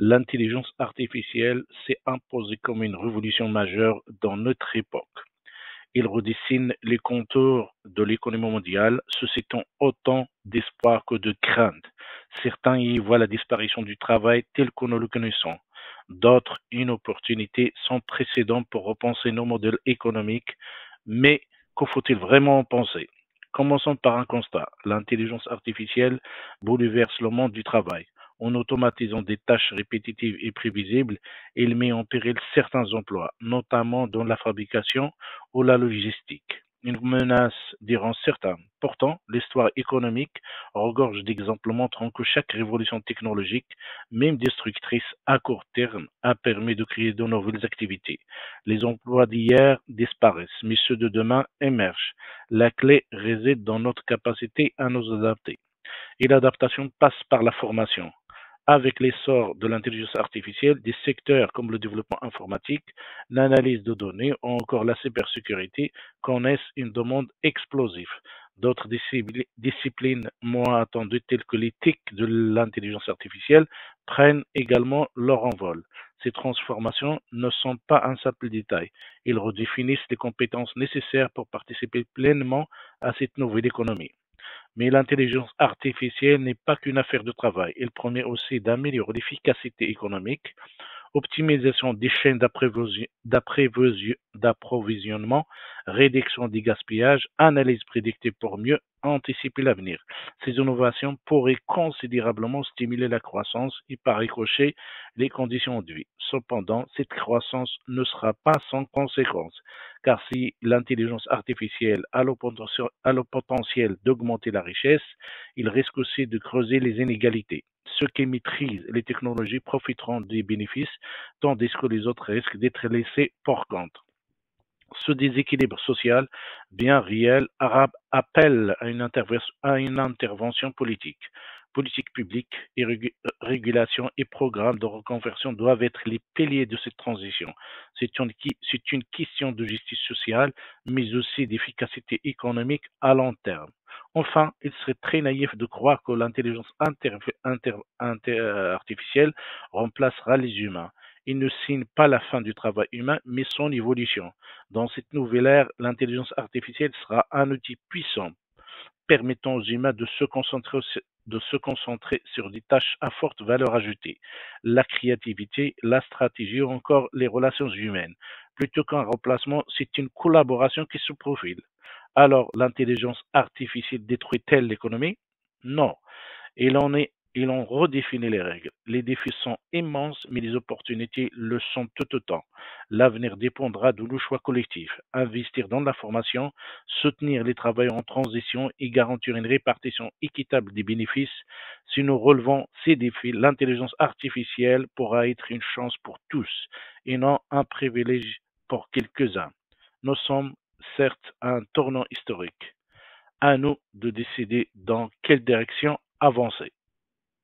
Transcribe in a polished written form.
L'intelligence artificielle s'est imposée comme une révolution majeure dans notre époque. Il redessine les contours de l'économie mondiale, suscitant autant d'espoir que de crainte. Certains y voient la disparition du travail tel que nous le connaissons. D'autres, une opportunité sans précédent pour repenser nos modèles économiques. Mais que faut-il vraiment en penser? Commençons par un constat. L'intelligence artificielle bouleverse le monde du travail. En automatisant des tâches répétitives et prévisibles, il met en péril certains emplois, notamment dans la fabrication ou la logistique. Une menace, diront certains. Pourtant, l'histoire économique regorge d'exemples montrant que chaque révolution technologique, même destructrice à court terme, a permis de créer de nouvelles activités. Les emplois d'hier disparaissent, mais ceux de demain émergent. La clé réside dans notre capacité à nous adapter. Et l'adaptation passe par la formation. Avec l'essor de l'intelligence artificielle, des secteurs comme le développement informatique, l'analyse de données ou encore la cybersécurité connaissent une demande explosive. D'autres disciplines moins attendues telles que l'éthique de l'intelligence artificielle prennent également leur envol. Ces transformations ne sont pas un simple détail. Ils redéfinissent les compétences nécessaires pour participer pleinement à cette nouvelle économie. Mais l'intelligence artificielle n'est pas qu'une affaire de travail. Elle permet aussi d'améliorer l'efficacité économique, optimisation des chaînes d'approvisionnement, réduction des gaspillages, analyse prédictive pour mieux anticiper l'avenir. Ces innovations pourraient considérablement stimuler la croissance et par ricochet les conditions de vie. Cependant, cette croissance ne sera pas sans conséquences, car si l'intelligence artificielle a le potentiel d'augmenter la richesse, il risque aussi de creuser les inégalités. Ceux qui maîtrisent les technologies profiteront des bénéfices, tandis que les autres risquent d'être laissés pour compte. Ce déséquilibre social, bien réel, appelle à une intervention politique. Politique publique et régulation et programmes de reconversion doivent être les piliers de cette transition. C'est une question de justice sociale, mais aussi d'efficacité économique à long terme. Enfin, il serait très naïf de croire que l'intelligence artificielle remplacera les humains. Il ne signe pas la fin du travail humain, mais son évolution. Dans cette nouvelle ère, l'intelligence artificielle sera un outil puissant permettant aux humains de se concentrer sur des tâches à forte valeur ajoutée, la créativité, la stratégie ou encore les relations humaines. Plutôt qu'un remplacement, c'est une collaboration qui se profile. Alors, l'intelligence artificielle détruit-elle l'économie? Non. Il en redéfinit les règles. Les défis sont immenses, mais les opportunités le sont tout autant. L'avenir dépendra de nos choix collectifs. Investir dans la formation, soutenir les travailleurs en transition et garantir une répartition équitable des bénéfices. Si nous relevons ces défis, l'intelligence artificielle pourra être une chance pour tous et non un privilège pour quelques-uns. Nous sommes certes à un tournant historique. À nous de décider dans quelle direction avancer.